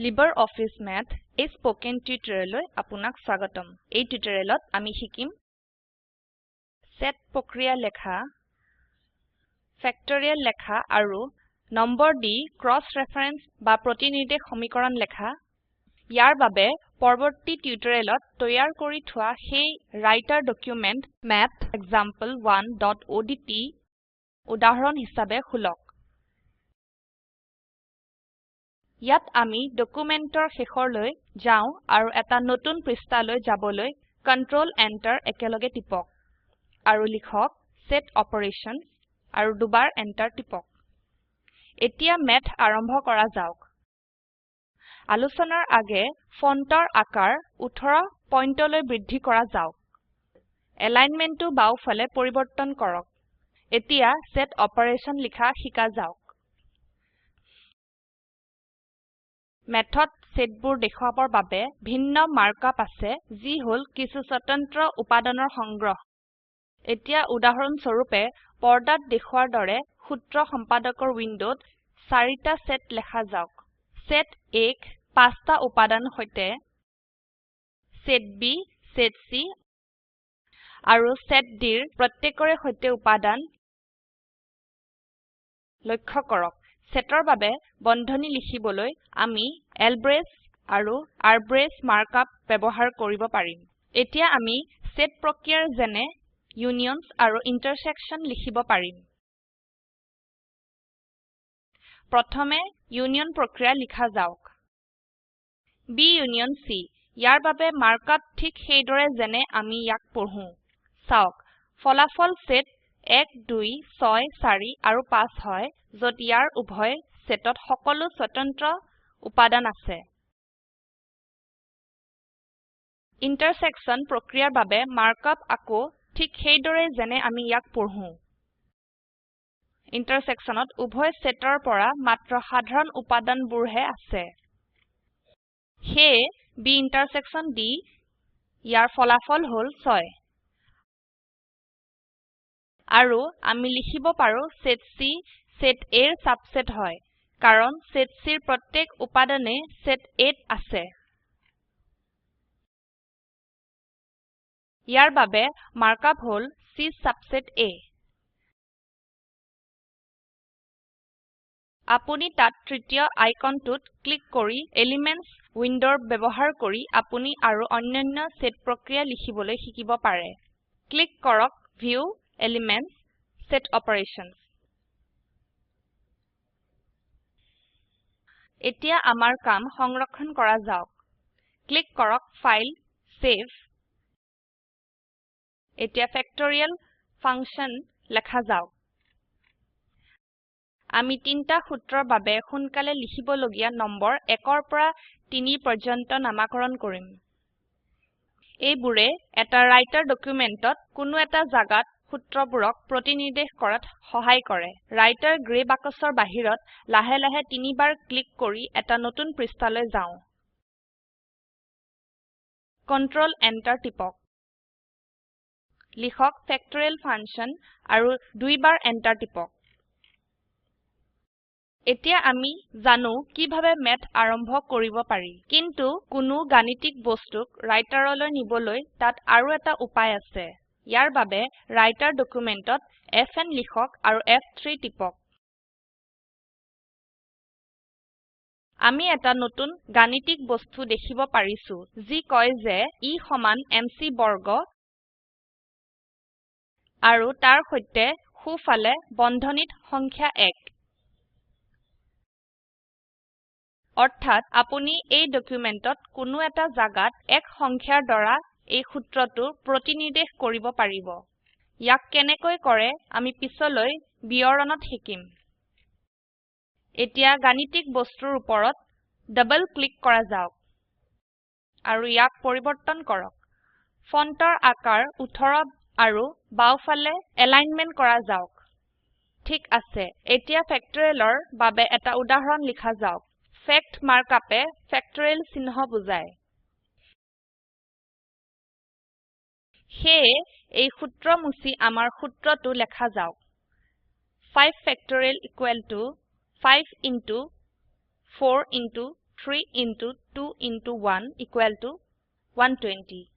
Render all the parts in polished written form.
LibreOffice Math এই spoken টিউটোৰিয়েললৈ আপোনাক স্বাগতম। এই টিউটোৰিয়েলত আমি শিকিম সেট প্ৰক্ৰিয়া লেখা, ফেক্টৰিয়েল লেখা আৰু নম্বৰ দি ক্ৰস ৰেফাৰেন্স বা প্ৰতিনিৰ্দেশ সমীকৰণ লেখা। ইয়াৰ বাবে পৰৱৰ্তী টিউটোৰিয়েলত তৈয়াৰ কৰি থোৱা সেই ৰাইটাৰ ডকুমেন্ট mathexample1.odt উদাহৰণ হিচাবে খুলক। ইয়াত আমি ডকুমেন্টৰ শেষৰলৈ যাও আৰু এটা নতুন পৃষ্ঠালৈ যাবলৈ Ctrl Enter একেলগে টিপক আৰু লিখক সেট অপাৰেশ্যনছ আৰু দুবাৰ এন্টাৰ টিপক। এতিয়া ম্যাথ আৰম্ভ কৰা যাওক। আলোচনাৰ আগে ফন্টৰ আকাৰ 18 পইণ্টলৈ বৃদ্ধি কৰা যাওক। এলাইনমেন্টটো বাওফালে পৰিবৰ্তন কৰক। এতিয়া সেট অপাৰেশ্যন লিখা শিকা যাওক। মেথড সেটবোৰ দেখুৱাবৰ বাবে ভিন্ন মাৰ্কআপ আছে যি হল কিছু স্বতন্ত্ৰ উপাদানৰ সংগ্ৰহ। এতিয়া উদাহৰণ স্বৰূপে পৰ্দাত দেখুৱাৰ দৰে সূত্ৰ সম্পাদকৰ উইন্ডোত 4টা সেট লেখা যাওক। সেট A ক 5টা উপাদান সৈতে, সেট B, সেট C আৰু সেট D ৰ প্ৰত্যেকৰে সৈতে উপাদান লক্ষ্য কৰক। সেটৰ বাবে বন্ধনী লিখিবলৈ আমি lbrace আৰু rbrace মাৰ্কআপ ব্যৱহাৰ কৰিব পাৰিম। এতিয়া আমি সেট প্ৰক্ৰিয়াৰ যেনে ইউনিয়নছ আৰু ইণ্টাৰচেকশ্যন লিখিব পাৰিম। প্ৰথমে ইউনিয়ন প্ৰক্ৰিয়া লিখা যাওক। B union C। ইয়াৰ বাবে মাৰ্কআপ ঠিক সেইদৰে যেনে আমি ইয়াক পঢ়ো। চাওক, ফলাফল সেট 1, 2, 6, 4 আৰু 5 হয় যত ইয়াৰ উভয় সেটত সকলো স্বতন্ত্ৰ উপাদান আছে। ইণ্টাৰচেকশ্যন প্ৰক্ৰিয়াৰ বাবে মাৰ্কআপ আকৌ ঠিক সেইদৰে যেনে আমি ইয়াক পঢ়ো। ইণ্টাৰচেকশ্যনত উভয় সেটৰ পৰা মাত্ৰ সাধাৰণ উপাদানবোৰহে আছে। সেয়ে B ইণ্টাৰচেকশ্যন D ইয়াৰ ফলাফল হল 6। আৰু আমি লিখিব পাৰো সেট C সেট A ৰ সাবসেট হয় কাৰণ সেট C ৰ প্ৰত্যেক উপাদানে সেট A ত আছে। ইয়াৰ বাবে markup hall C subset A। আপুনি তাত তৃতীয় আইকনটোত ক্লিক কৰি এলিমেন্টছ উইন্ডোৰ ব্যৱহাৰ কৰি আপুনি আৰু অন্যান্য সেট প্ৰক্ৰিয়া লিখিবলৈ শিকিব পাৰে। ক্লিক কৰক ভিউ এলিমেণ্টছ সেট অপাৰেশ্যনছ। এতিয়া আমাৰ কাম সংৰক্ষণ কৰা যাওক। ক্লিক কৰক ফাইল, সেভ। এতিয়া ফেক্টৰিয়েল ফাংচন লেখা যাওক। আমি 3টা সূত্ৰৰ বাবে সোনকালে লিখিবলগীয়া নম্বৰ 1ৰ পৰা 3 পৰ্যন্ত নামাকৰণ কৰিম। এইবোৰে এটা ৰাইটাৰ ডকুমেন্টত কোনো এটা জাগাত সূত্ৰবোৰক প্ৰতিনিৰ্দেশ কৰাত সহায় কৰে। ৰাইটাৰ গ্ৰে বাকছৰ বাহিৰত লাহে লাহে 3 বাৰ ক্লিক কৰি এটা নতুন পৃষ্ঠালৈ যাও। Ctrl Enter টিপক। লিখক ফেক্টৰিয়েল ফাংচন আৰু 2 বাৰ এন্টাৰ টিপক। এতিয়া আমি জানো কিভাবে ম্যাথ আৰম্ভ কৰিব পাৰি। কিন্তু কোনো গাণিতিক বস্তুক ৰাইটাৰলৈ নিবলৈ তাত আৰু এটা উপায় আছে। ইয়াৰ বাবে ৰাইটাৰ ডকুমেন্টত Fn লিখক আৰু F3 টিপক। আমি এটা নতুন গাণিতিক বস্তু দেখিব পাৰিছো যি কয় যে E সমান mc বৰ্গ আৰু তাৰ সৈতে সোঁফালে বন্ধনীত সংখ্যা 1। অৰ্থাৎ আপুনি এই ডকুমেন্টত কোনো এটা জাগাত এক সংখ্যাৰ দ্বাৰা এই সূত্ৰটো প্ৰতিনিৰ্দেশ কৰিব পাৰিব। ইয়াক কেনেকৈ কৰে আমি পিছলৈ বিৱৰণত শিকিম। এতিয়া গাণিতিক বস্তুৰ ওপৰত ডাবল ক্লিক কৰা যাওক আৰু ইয়াক পৰিবৰ্তন কৰক। ফন্টৰ আকাৰ 18 আৰু বাওফালে এলাইনমেন্ট কৰা যাওক। ঠিক আছে, এতিয়া ফেক্টৰিয়েলৰ বাবে এটা উদাহৰণ লিখা যাওক। ফেক্ট মাৰ্কআপে ফেক্টৰিয়েল চিহ্ন বুজায়। সেয়ে এই সূত্ৰ মুছি আমাৰ সূত্ৰটো লেখা যাওক। 5 factorial equal to 5 into 4 into 3 into 2 into 1 equal to 120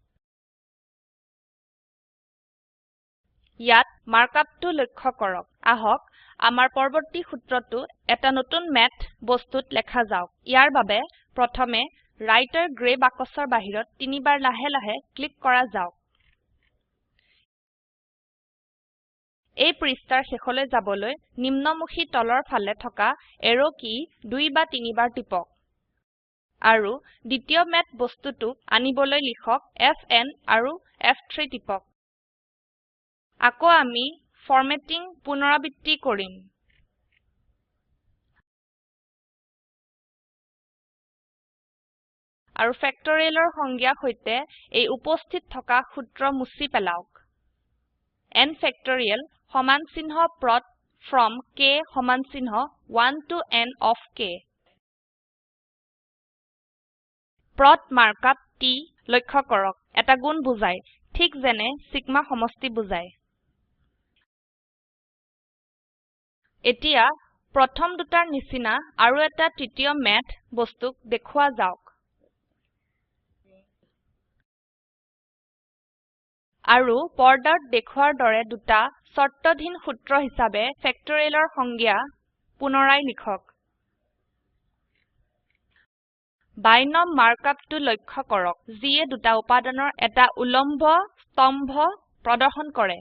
ইয়াত মাৰ্কআপটো লক্ষ্য কৰক আহক আমাৰ পৰৱৰ্তী সূত্ৰটো এটা নতুন ম্যাথ বস্তুত লেখা যাওক ইয়াৰ বাবে প্ৰথমে ৰাইটাৰ গ্ৰে বাকছৰ বাহিৰত তিনিবাৰ লাহে লাহে ক্লিক কৰা যাওক এই পৃষ্ঠাৰ শেষলৈ যাবলৈ নিম্নমুখী তলৰ ফালে থকা এৰো কি 2 বা 3 বাৰ টিপক আৰু দ্বিতীয় ম্যাথ বস্তুটোক আনিবলৈ লিখক Fn আৰু F3 টিপক আকৌ আমি ফৰমেটিং পুনৰাবৃত্তি কৰিম আৰু ফেক্টৰিয়েলৰ সংজ্ঞা সৈতে এই উপস্থিত থকা সূত্ৰ মুছি পেলাওক n ফেক্টৰিয়েল সমান চিহ্ন prod from k সমান চিহ্ন 1 to n of k prod markup t লক্ষ্য কৰক এটা গুণ বুজায় ঠিক যেনে সিগমা সমষ্টি বুজায় এতিয়া প্ৰথম দুটাৰ নিচিনা আৰু এটা তৃতীয় ম্যাথ বস্তুক দেখুৱা যাওক আৰু পৰ্দাত দেখুৱাৰ দৰে দুটা শৰ্তধীন সূত্ৰ হিচাবে ফেক্টৰিয়েলৰ সংজ্ঞা পুনৰাই লিখক বাইনম মাৰ্কআপটো লক্ষ্য কৰক যিয়ে দুটা উপাদানৰ এটা উলম্ব স্তম্ভ প্ৰদৰ্শন কৰে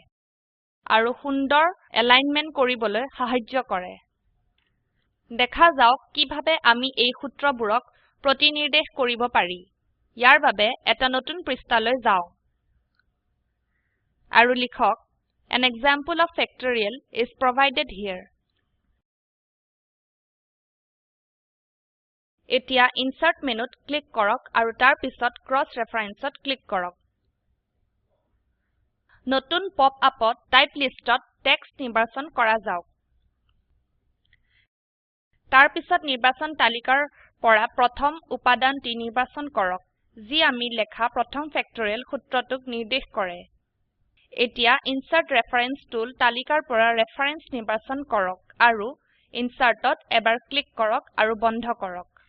আৰু সুন্দৰ এলাইনমেন্ট কৰিবলৈ সাহায্য কৰে দেখা যাওক কিভাবে আমি এই সূত্ৰবোৰক প্ৰতিনিৰ্দেশ কৰিব পাৰি ইয়াৰ বাবে এটা নতুন পৃষ্ঠালৈ যাও আৰু লিখক An example of factorial is provided here এতিয়া ইনচাৰ্ট মেনুত ক্লিক কৰক আৰু তাৰ পিছত ক্ৰছ ৰেফাৰেন্সত ক্লিক কৰক নতুন পপ আপত টাইপ লিষ্টত টেক্সট নিৰ্বাচন কৰা যাওক তাৰ পিছত নিৰ্বাচন তালিকাৰ পৰা প্ৰথম উপাদানটি নিৰ্বাচন কৰক যি আমি লেখা প্ৰথম ফেক্টৰিয়েল সূত্ৰটোক নিৰ্দেশ কৰে এতিয়া ইনচাৰ্ট ৰেফাৰেন্স টুল তালিকাৰ পৰা ৰেফাৰেন্স নিৰ্বাচন কৰক আৰু ইনচাৰ্টত এবাৰ ক্লিক কৰক আৰু বন্ধ কৰক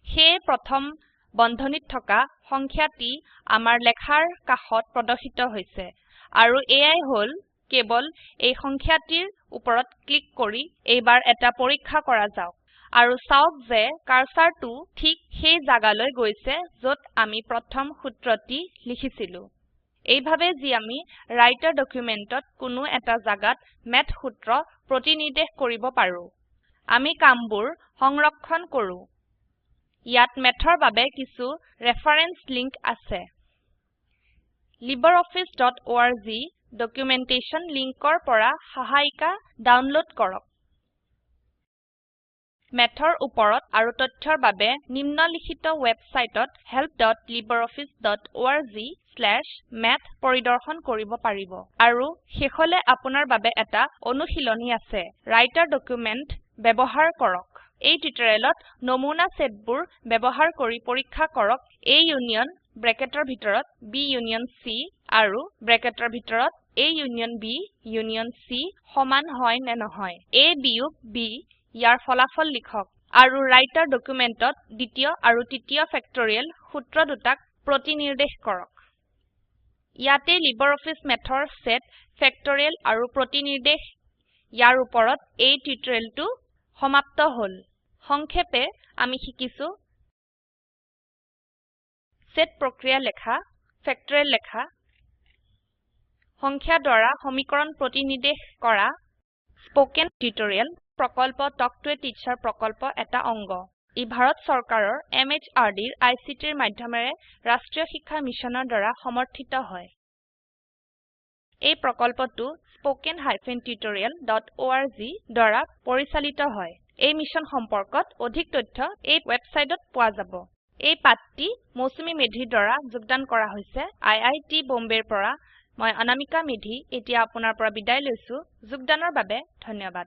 সেই প্ৰথম বন্ধনীত থকা সংখ্যাটি আমাৰ লেখাৰ কাষত প্ৰদৰ্শিত হৈছে আৰু এয়াই হল কেৱল এই সংখ্যাটিৰ ওপৰত ক্লিক কৰি এইবাৰ এটা পৰীক্ষা কৰা যাওক আৰু চাওক যে কাৰ্সাৰটো ঠিক সেই জাগালৈ গৈছে যত আমি প্ৰথম সূত্ৰটি লিখিছিলো এইভাবে যি আমি ৰাইটাৰ ডকুমেন্টত কোনো এটা জাগাত ম্যাথ সূত্ৰ প্ৰতিনিৰ্দেশ কৰিব পাৰো আমি কামবোৰ সংৰক্ষণ কৰো ইয়াত মেথৰ বাবে কিছু ৰেফাৰেন্স লিংক আছে libreoffice.org ডকুমেন্টেশন লিংকৰ পৰা সহায়িকা ডাউনলোড কৰক মেথৰ ওপৰত আৰু তথ্যৰ বাবে নিম্নলিখিত ওয়েবসাইটত help.libreoffice.org/math পৰিদৰ্শন কৰিব পাৰিব আৰু শেষলে আপোনাৰ বাবে এটা অনুশীলনী আছে ৰাইটাৰ ডকুমেন্ট ব্যৱহাৰ কৰক এই টিউটোৰিয়েলত নমুনা সেটবোৰ ব্যৱহাৰ কৰি পৰীক্ষা কৰক A ইউনিয়ন ব্ৰেকেটৰ ভিতৰত B ইউনিয়ন C আৰু ব্ৰেকেটৰ ভিতৰত A union B union C সমান হয় নে নহয় A বিয়োগ B ইয়াৰ ফলাফল লিখক আৰু ৰাইটাৰ ডকুমেন্টত দ্বিতীয় আৰু তৃতীয় ফেক্টৰিয়েল সূত্ৰ দুটাক প্ৰতিনিৰ্দেশ কৰক ইয়াতে লিব্ৰিঅফিছ মেথৰ সেট ফেক্টৰিয়েল আৰু প্ৰতিনিৰ্দেশ ইয়াৰ ওপৰত এই টিউটোৰিয়েলটো সমাপ্ত হল সংক্ষেপে আমি শিকিছো সেট প্ৰক্ৰিয়া লেখা ফেক্টৰিয়েল লেখা সংখ্যা দ্বাৰা সমীকৰণ প্ৰতিনিৰ্দেশ কৰা স্পোকেন টিউটোৰিয়েল প্ৰকল্প টক টু এ টিচাৰ প্ৰকল্প এটা অংগ ই ভাৰত চৰকাৰৰ MHRDৰ ICTৰ মাধ্যমেৰে ৰাষ্ট্ৰীয় শিক্ষা মিছনৰ দ্বাৰা সমৰ্থিত হয় এই প্ৰকল্পটো spoken-tutorial.org দ্বাৰা পৰিচালিত হয় এই মিছন সম্পৰ্কত অধিক তথ্য এই ওয়েবসাইটত পোৱা যাব এই পাঠটি মৌচুমী মেধিৰ দ্বাৰা যোগদান কৰা হৈছে IIT বম্বেৰ পৰা মই অনামিকা মেধি এতিয়া আপোনাৰ পৰা বিদায় লৈছো যোগদানৰ বাবে ধন্যবাদ